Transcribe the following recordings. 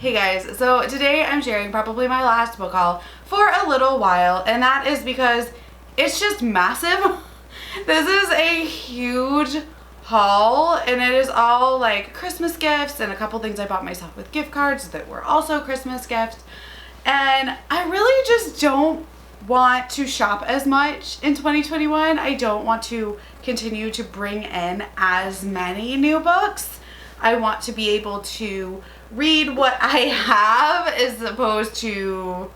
Hey guys, so today I'm sharing probably my last book haul for a little while, and that is because it's just massive. This is a huge haul, and it is all like Christmas gifts and a couple things I bought myself with gift cards that were also Christmas gifts. And I really just don't want to shop as much in 2021. I don't want to continue to bring in as many new books. I want to be able to read what I have as opposed to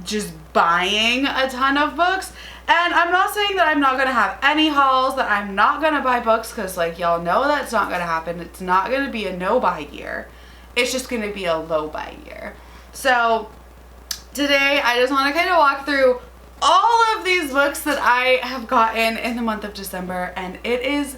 just buying a ton of books. And I'm not saying that I'm not going to have any hauls, that I'm not going to buy books, because like y'all know that's not going to happen. It's not going to be a no buy year. It's just going to be a low buy year. So today I just want to kind of walk through all of these books that I have gotten in the month of December, and it's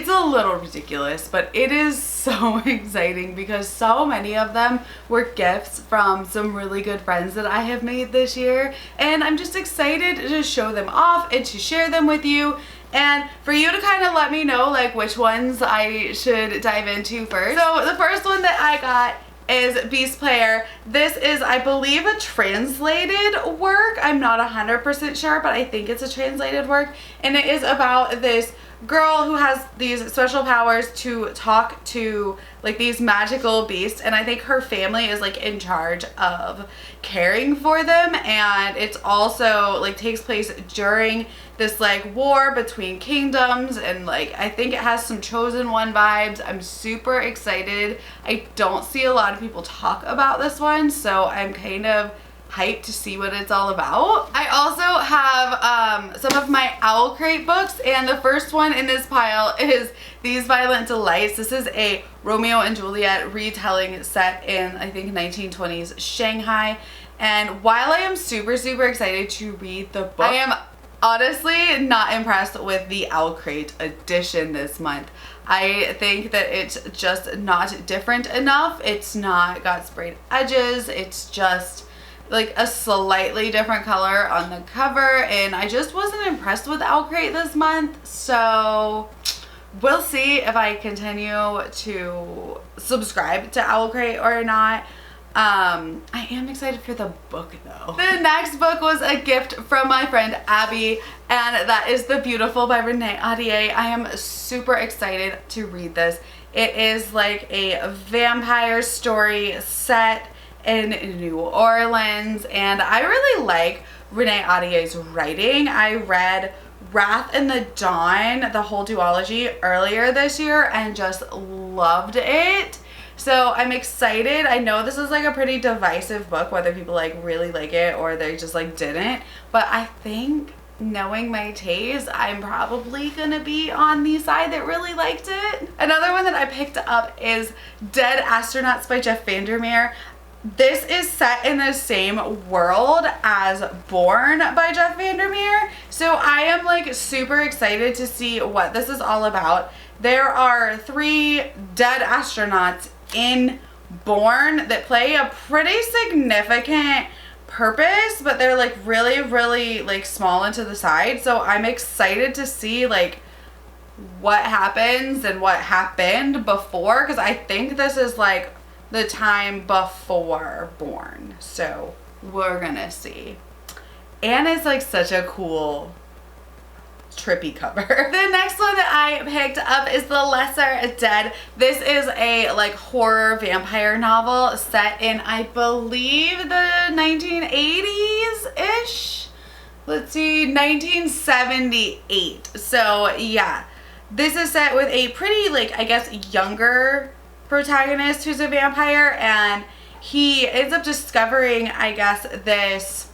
a little ridiculous, but it is so exciting because so many of them were gifts from some really good friends that I have made this year, and I'm just excited to show them off and to share them with you, and for you to kind of let me know like which ones I should dive into first. So the first one that I got is Beast Player. This is, I believe, a translated work. I'm not 100% sure, but I think it's a translated work, and it is about this girl who has these special powers to talk to like these magical beasts, and I think her family is like in charge of caring for them, and it's also like takes place during this like war between kingdoms, and like I think it has some Chosen One vibes. I'm super excited. I don't see a lot of people talk about this one, so I'm kind of hyped to see what it's all about. I also have some of my Owl Crate books, and the first one in this pile is These Violent Delights. This is a Romeo and Juliet retelling set in, I think, 1920s Shanghai, and while I am super excited to read the book, I am honestly not impressed with the Owl Crate edition this month. I think that it's just not different enough. It's not got sprayed edges. It's just like a slightly different color on the cover, and I just wasn't impressed with Owl Crate this month, so we'll see if I continue to subscribe to Owl Crate or not. I am excited for the book though. The next book was a gift from my friend Abby, and that is The Beautiful by Renee Ahdieh. I am super excited to read this. It is like a vampire story set in New Orleans, and I really like Renee Ahdieh's writing. I read Wrath in the Dawn, the whole duology, earlier this year and just loved it. So I'm excited. I know this is like a pretty divisive book, whether people like really like it or they just like didn't, but I think knowing my taste, I'm probably gonna be on the side that really liked it. Another one that I picked up is Dead Astronauts by Jeff Vandermeer. This is set in the same world as Born by Jeff Vandermeer, so I am like super excited to see what this is all about. There are 3 dead astronauts in Born that play a pretty significant purpose, but they're like really like small and to the side, so I'm excited to see like what happens and what happened before, because I think this is like the time before Born, so we're gonna see. And it's like such a cool trippy cover. The next one that I picked up is The Lesser Dead. This is a like horror vampire novel set in, I believe, the 1980s-ish. Let's see, 1978. So yeah, this is set with a pretty like, I guess, younger protagonist who's a vampire, and he ends up discovering, I guess, this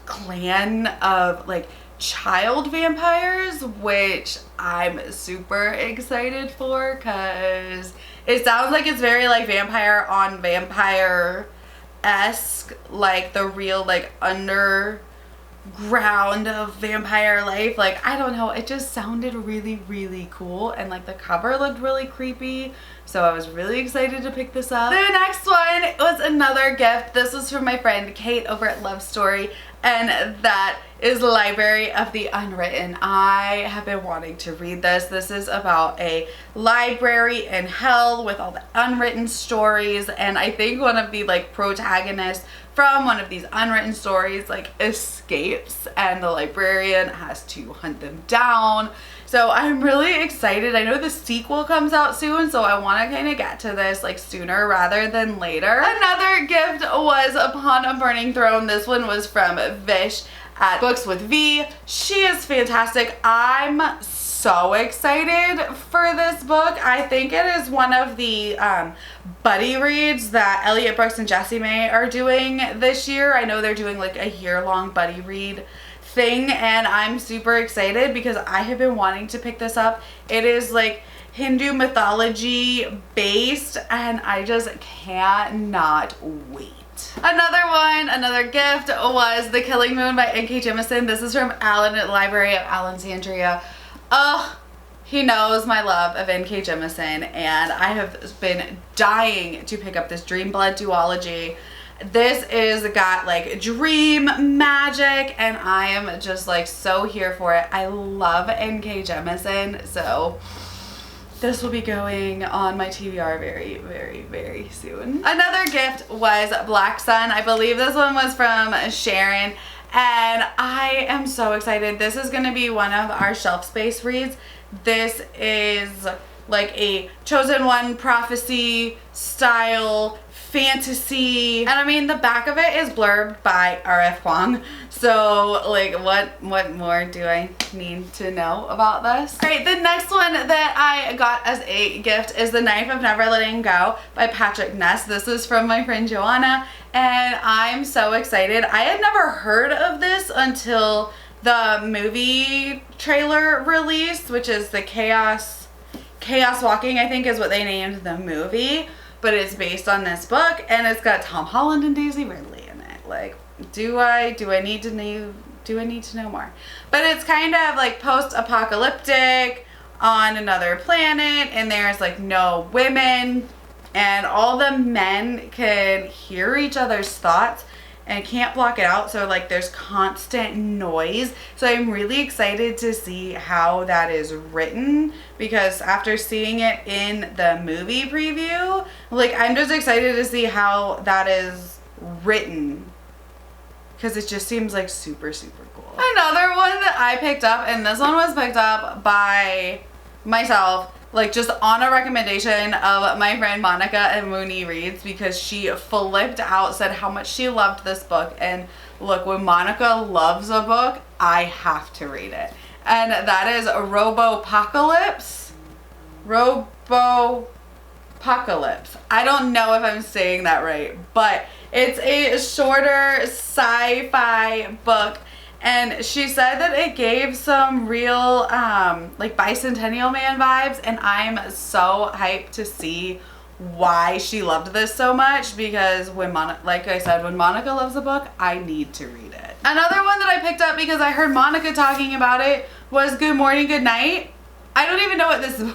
clan of like child vampires, which I'm super excited for because it sounds like it's very like vampire on vampire-esque, like the real like underground of vampire life. Like, I don't know, it just sounded really cool, and like the cover looked really creepy, So I was really excited to pick this up. The next one was another gift. This was from my friend Kate over at Love Story, and that is Library of the Unwritten. I have been wanting to read this. This is about a library in hell with all the unwritten stories, and I think one of the like protagonists from one of these unwritten stories like escapes, and the librarian has to hunt them down. So I'm really excited. I know the sequel comes out soon, so I want to kind of get to this like sooner rather than later. Another gift was Upon a Burning Throne. This one was from Vish at Books with V. She is fantastic. I'm so excited for this book. I think it is one of the buddy reads that Elliot Brooks and Jessie May are doing this year. I know they're doing like a year-long buddy read thing, and I'm super excited because I have been wanting to pick this up. It is like Hindu mythology based, and I just cannot wait. Another gift was The Killing Moon by N.K. Jemisin. This is from Alan at Library of Alan Sandria. Oh, he knows my love of N.K. Jemisin, and I have been dying to pick up this Dream Blood duology. This is got like dream magic, and I am just like so here for it. I love N.K. Jemisin, so this will be going on my TBR very, very, very soon. Another gift was Black Sun. I believe this one was from Sharon, and I am so excited. This is going to be one of our shelf space reads. This is like a Chosen One prophecy style fantasy, and I mean the back of it is blurbed by R.F. Kuang, so like what more do I need to know about this? Great. The next one that I got as a gift is The Knife of Never Letting Go by Patrick Ness. This is from my friend Joanna, and I'm so excited. I had never heard of this until the movie trailer released, which is the Chaos Walking, I think is what they named the movie. But it's based on this book, and it's got Tom Holland and Daisy Ridley in it. Like, do I need to know more? But it's kind of like post-apocalyptic on another planet, and there's like no women, and all the men can hear each other's thoughts and can't block it out, so like there's constant noise. So I'm really excited to see how that is written, because after seeing it in the movie preview, like I'm just excited to see how that is written, because it just seems like super, super cool. Another one that I picked up, and this one was picked up by myself, like just on a recommendation of my friend Monica and Mooney Reads, because she flipped out, said how much she loved this book. And look, when Monica loves a book, I have to read it. And that is Robopocalypse. I don't know if I'm saying that right, but it's a shorter sci-fi book. And she said that it gave some real like Bicentennial Man vibes, and I'm so hyped to see why she loved this so much, because like I said, when Monica loves a book, I need to read it. Another one that I picked up because I heard Monica talking about it was Good Morning, Good Night. I don't even know what this is.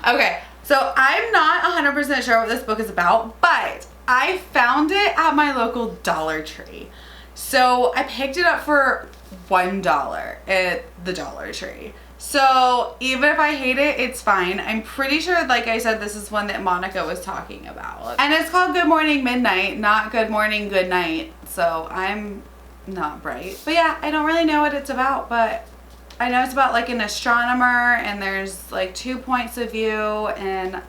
Okay, so I'm not 100% sure what this book is about, but I found it at my local Dollar Tree. So I picked it up for $1 at the Dollar Tree. So even if I hate it, it's fine. I'm pretty sure, like I said, this is one that Monica was talking about. And it's called Good Morning Midnight, not Good Morning Good Night. So I'm not bright. But yeah, I don't really know what it's about, but I know it's about like an astronomer, and there's like 2 points of view, and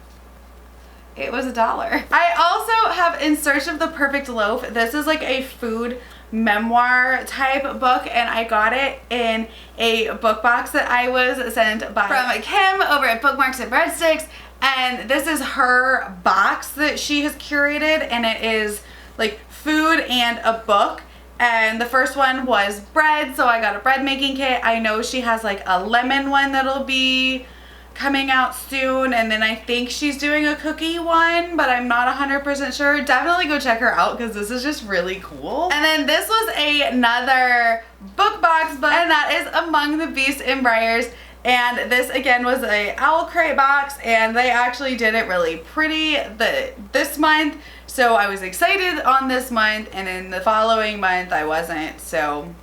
it was $1. I also have In Search of the Perfect Loaf. This is like a food memoir type book, and I got it in a book box that I was sent from Kim over at Bookmarks and Breadsticks, and this is her box that she has curated, and it is like food and a book. And the first one was bread, so I got a bread making kit. I know she has like a lemon one that'll be coming out soon, and then I think she's doing a cookie one, but I'm not 100% sure. Definitely go check her out, because this is just really cool. And then this was another book box book, and that is Among the Beasts and Briars. And this again was a Owl Crate box, and they actually did it really pretty this month. So I was excited on this month, and in the following month I wasn't. So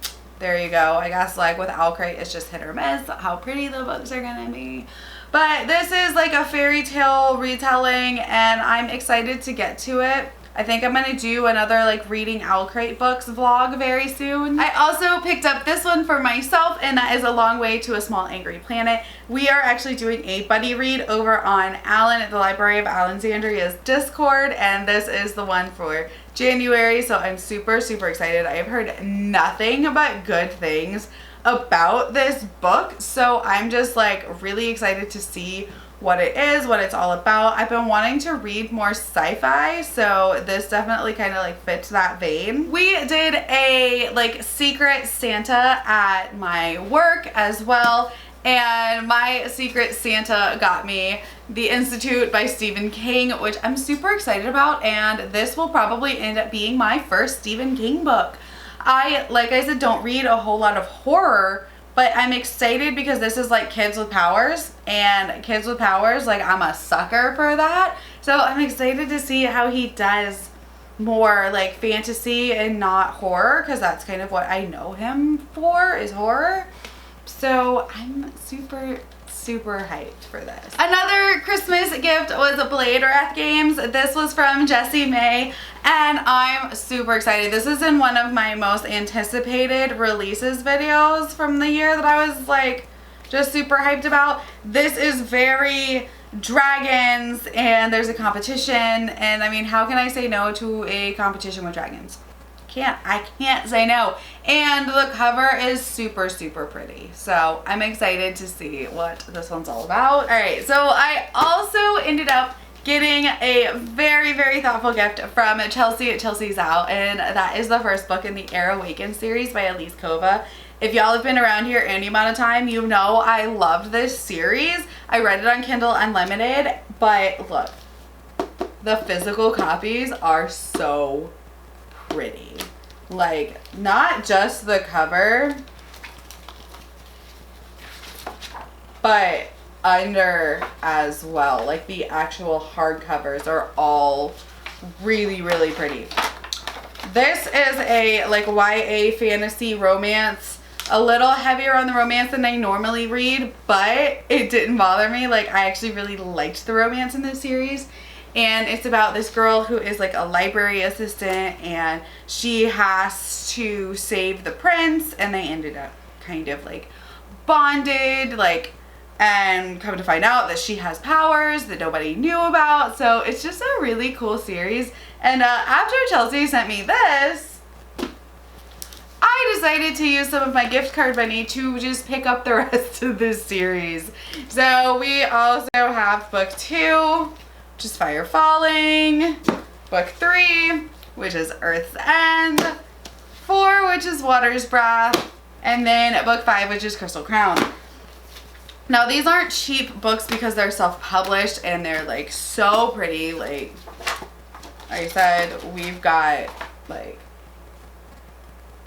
there you go. I guess like with Owl Crate, it's just hit or miss how pretty the books are gonna be. But this is like a fairy tale retelling, and I'm excited to get to it. I think I'm gonna do another like reading Owl Crate books vlog very soon. I also picked up this one for myself, and that is A Long Way to a Small Angry Planet. We are actually doing a buddy read over on Alan at the Library of Alexandria's Discord, and this is the one for January, so I'm super excited. I have heard nothing but good things about this book, so I'm just like really excited to see what it is, what it's all about. I've been wanting to read more sci-fi, so this definitely kind of like fits that vein. We did a like Secret Santa at my work as well, and my Secret Santa got me The Institute by Stephen King, which I'm super excited about, and this will probably end up being my first Stephen King book. Like I said, don't read a whole lot of horror, but I'm excited because this is like Kids with Powers, and Kids with Powers, like I'm a sucker for that. So I'm excited to see how he does more like fantasy and not horror, because that's kind of what I know him for, is horror. So I'm super hyped for this. Another Christmas gift was Blade Wrath games. This was from Jessie May, and I'm super excited. This is in one of my most anticipated releases videos from the year that I was like just super hyped about. This is very dragons, and there's a competition, and I mean, how can I say no to a competition with dragons? I can't say no. And the cover is super pretty, so I'm excited to see what this one's all about. All right, so I also ended up getting a very thoughtful gift from Chelsea at Chelsea's Out, and that is the first book in the Air Awakened series by Elise Kova. If y'all have been around here any amount of time, you know I loved this series. I read it on Kindle Unlimited, but look, the physical copies are so pretty. Like, not just the cover, but under as well. Like, the actual hardcovers are all really pretty. This is a like YA fantasy romance, a little heavier on the romance than I normally read, but it didn't bother me. Like, I actually really liked the romance in this series. And it's about this girl who is like a library assistant, and she has to save the prince, and they ended up kind of like bonded, like, and come to find out that she has powers that nobody knew about. So it's just a really cool series. And after Chelsea sent me this, I decided to use some of my gift card money to just pick up the rest of this series. So we also have book 2, which is Fire Falling, book 3, which is Earth's End, 4, which is Water's Breath, and then book 5, which is Crystal Crown. Now, these aren't cheap books because they're self-published, and they're like so pretty. Like I said, we've got like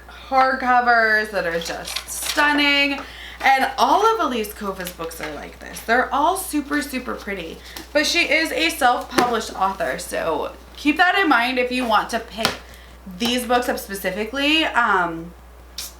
hardcovers that are just stunning. And all of Elise Kova's books are like this. They're all super pretty. But she is a self-published author, so keep that in mind if you want to pick these books up specifically.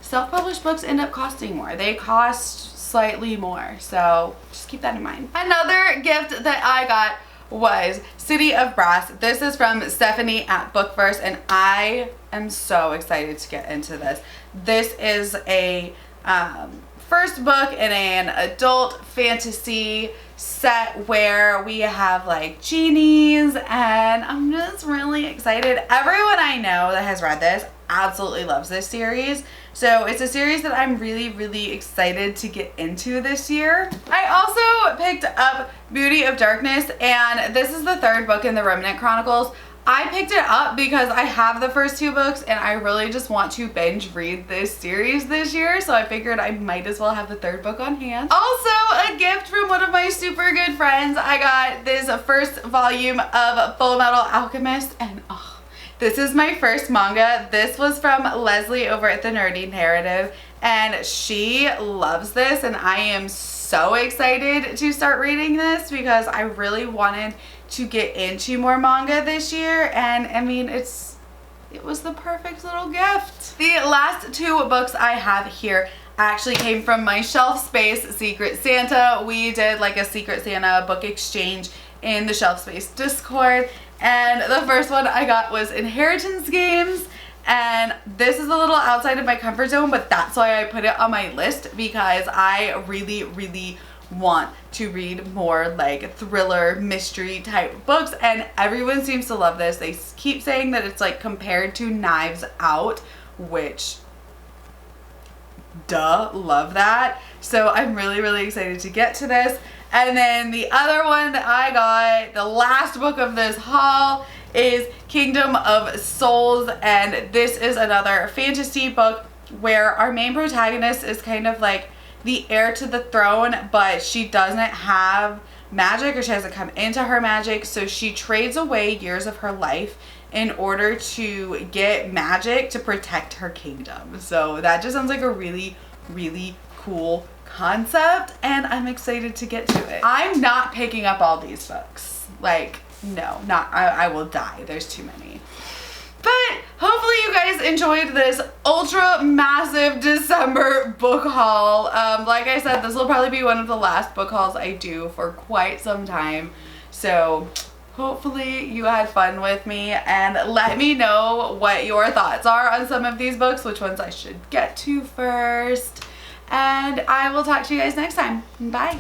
Self-published books end up costing more. They cost slightly more, so just keep that in mind. Another gift that I got was City of Brass. This is from Stephanie at Bookverse, and I am so excited to get into this. This is a first book in an adult fantasy set where we have like genies, and I'm just really excited. Everyone I know that has read this absolutely loves this series, so it's a series that I'm really excited to get into this year. I also picked up Beauty of Darkness, and this is the 3rd book in the Remnant Chronicles. I picked it up because I have the first 2 books, and I really just want to binge read this series this year, so I figured I might as well have the 3rd book on hand. Also, a gift from one of my super good friends. I got this first volume of Full Metal Alchemist, and oh, This is my first manga. This was from Leslie over at The Nerdy Narrative, and she loves this, and I am so excited to start reading this because I really wanted to get into more manga this year, and I mean, it was the perfect little gift. The last two books I have here actually came from my shelf space Secret Santa. We did like a Secret Santa book exchange in the shelf space Discord, and the first one I got was Inheritance Games, and this is a little outside of my comfort zone, but that's why I put it on my list, because I really want to read more like thriller mystery type books, and everyone seems to love this. They keep saying that it's like compared to Knives Out, which duh, love that. So I'm really excited to get to this. And then the other one that I got, the last book of this haul, is Kingdom of Souls, and this is another fantasy book where our main protagonist is kind of like the heir to the throne, but she doesn't have magic, or she hasn't come into her magic, so she trades away years of her life in order to get magic to protect her kingdom. So that just sounds like a really cool concept, and I'm excited to get to it. I'm not picking up all these books. Like, no, I will die. There's too many. But hopefully you guys enjoyed this ultra massive December book haul. Like I said, this will probably be one of the last book hauls I do for quite some time. So hopefully you had fun with me, and let me know what your thoughts are on some of these books, which ones I should get to first. And I will talk to you guys next time. Bye.